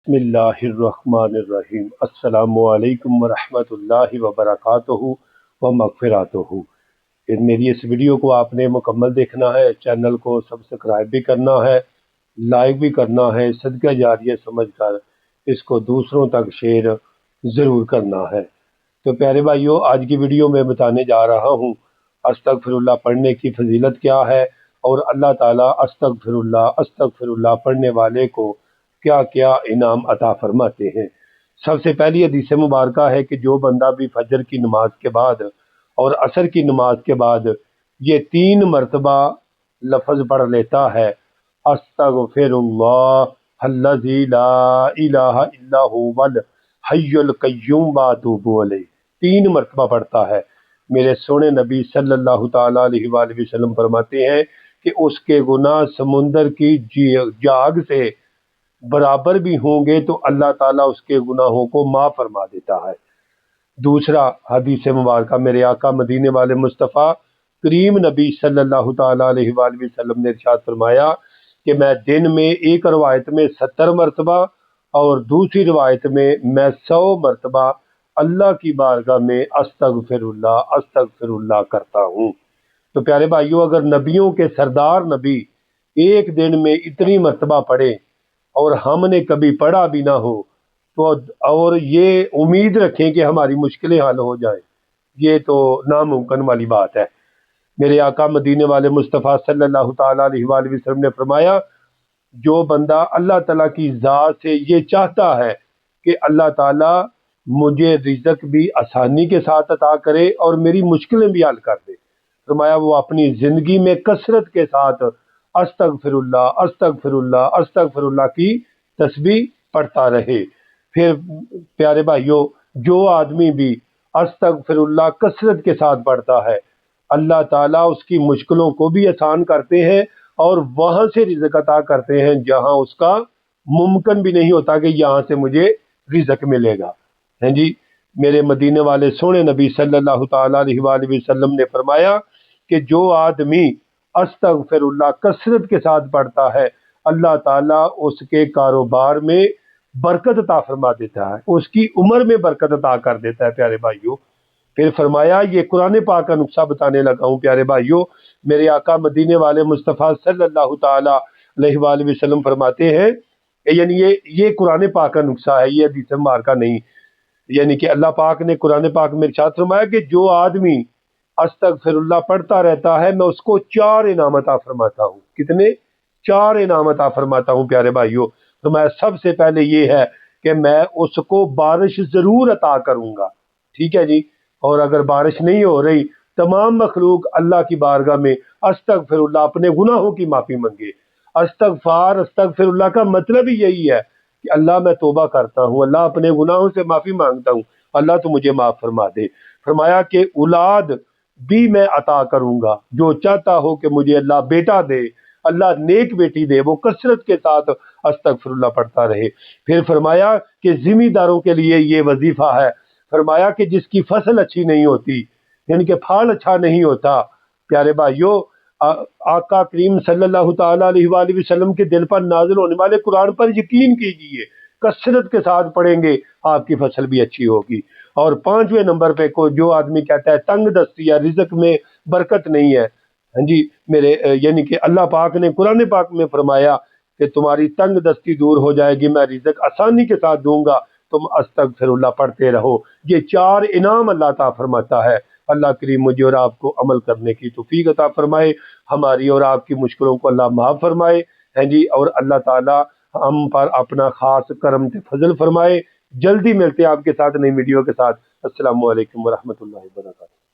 बिस्मिल्लाहिर्रहमानिर्रहीम। अस्सलामु अलैकुम वरहमतुल्लाहि वबरकातुहू व मगफिरतुहू। मेरी इस वीडियो को आपने मुकम्मल देखना है, चैनल को सब्सक्राइब भी करना है, लाइक भी करना है, सदका जारिया समझकर इसको दूसरों तक शेयर ज़रूर करना है। तो प्यारे भाइयों, आज की वीडियो में बताने जा रहा हूँ अस्तगफिरुल्लाह पढ़ने की फजीलत क्या है और अल्लाह ताला अस्तगफिरुल्लाह पढ़ने वाले को क्या क्या इनाम अता फरमाते हैं। सबसे पहली हदीस मुबारक है कि जो बंदा भी फजर की नमाज के बाद और असर की नमाज के बाद ये 3 मरतबा लफ्ज़ पढ़ लेता है, अस्तगफिरुल्लाह अल्लज़ी ला इलाहा इल्ला हुवल हय्युल क़य्यूम व अतूबु अलैह, 3 मरतबा पढ़ता है। मेरे सोने नबी सल्लल्लाहु ताला अलैहि वसल्लम फरमाते हैं कि उसके गुनाह समुंदर की जाग से बराबर भी होंगे तो अल्लाह ताला उसके गुनाहों को माफ़ फरमा देता है। दूसरा हदीस मुबारक, मेरे आका मदीने वाले मुस्तफ़ा करीम नबी सल्लल्लाहु ताला अलैहि वसल्लम ने इरशाद फरमाया कि मैं दिन में एक रवायत में 70 मरतबा और दूसरी रवायत में मैं 100 मरतबा अल्लाह की बारगाह में अस्तगफिरुल्लाह करता हूँ। तो प्यारे भाइयों, अगर नबियों के सरदार नबी एक दिन में इतनी मरतबा पढ़े और हमने कभी पढ़ा भी ना हो तो और ये उम्मीद रखें कि हमारी मुश्किलें हल हो जाएं, ये तो नामुमकिन वाली बात है। मेरे आका मदीने वाले मुस्तफ़ा सल्लल्लाहु ताला अलैहि वसल्लम ने फरमाया, जो बंदा अल्लाह ताला की ज़ात से ये चाहता है कि अल्लाह ताला मुझे रिज़्क भी आसानी के साथ अता करे और मेरी मुश्किलें भी हल कर दे, फरमाया वो अपनी ज़िंदगी में कसरत के साथ अस्तगफिरुल्लाह की तस्बीह पढ़ता रहे। फिर प्यारे भाइयों, जो आदमी भी अस्तगफिरुल्लाह कसरत के साथ पढ़ता है, अल्लाह ताला उसकी मुश्किलों को भी आसान करते हैं और वहाँ से रिज़्क अता करते हैं जहाँ उसका मुमकिन भी नहीं होता कि यहाँ से मुझे रिज़्क मिलेगा। हैं जी, मेरे मदीने वाले सोने नबी सल्लल्लाहु ताला अलैहि वसल्लम ने फरमाया कि जो आदमी अस्तगफिरुल्लाह कसरत के साथ पढ़ता है, अल्लाह ताला उसके कारोबार में बरकत अता फरमा देता है, उसकी उम्र में बरकत अता कर देता है। प्यारे भाइयों, फिर फरमाया, ये कुरान पाक का नुस्खा बताने लगा हूँ। प्यारे भाइयों, मेरे आका मदीने वाले मुस्तफ़ा सल्लल्लाहु ताला अलैहि वसल्लम फरमाते हैं, यानी ये कुरान पाक का नुस्खा है, ये हदीस मुबारक नहीं। यानी कि अल्लाह पाक ने कुरान पाक में इरशाद फरमाया कि जो आदमी अस्तगफिरुल्लाह पढ़ता रहता है, मैं उसको 4 इनाम अता फरमाता हूँ। कितने? 4 इनाम अता फरमाता हूँ। प्यारे भाइयों, तो मैं सबसे पहले ये है कि मैं उसको बारिश ज़रूर अता करूँगा, ठीक है जी। और अगर बारिश नहीं हो रही, तमाम मखलूक अल्लाह की बारगाह में अस्तगफिरुल्लाह अपने गुनाहों की माफ़ी मांगे। अस्तगफिरुल्लाह का मतलब ही यही है कि अल्लाह मैं तौबा करता हूँ, अल्लाह अपने गुनाहों से माफ़ी मांगता हूँ, अल्लाह तो मुझे माफ़ फरमा दे। फरमाया कि औलाद भी मैं अता करूँगा, जो चाहता हो कि मुझे अल्लाह बेटा दे, अल्लाह नेक बेटी दे, वो कसरत के साथ अस्तगफिरुल्लाह पढ़ता रहे। फिर फरमाया कि ज़िम्मेदारों के लिए ये वजीफ़ा है, फरमाया कि जिसकी फसल अच्छी नहीं होती, यानी कि फल अच्छा नहीं होता, प्यारे भाइयों, आका करीम सल्लल्लाहु ताला अलैहि वसल्लम के दिल पर नाज़िल होने वाले कुरान पर यकीन कीजिए, कसरत के साथ पढ़ेंगे आपकी फसल भी अच्छी होगी। और 5वें नंबर पे को जो आदमी कहता है तंग दस्ती या रिज़्क में बरकत नहीं है, हाँ जी मेरे, यानी कि अल्लाह पाक ने कुरान पाक में फरमाया कि तुम्हारी तंग दस्ती दूर हो जाएगी, मैं रिज़्क आसानी के साथ दूंगा, तुम अस्तगफिरुल्लाह पढ़ते रहो। ये 4 इनाम अल्लाह ता फरमाता है। अल्लाह करीम मुझे और आपको अमल करने की तौफीक अता फरमाए, हमारी और आपकी मुश्किलों को अल्लाह माफ़ फरमाए, हैं जी। और अल्लाह ताला हम पर अपना खास करम से फजल फरमाए। जल्दी मिलते हैं आपके साथ नई वीडियो के साथ। अस्सलामु अलैकुम वरहमतुल्लाहि वबरकातुहू।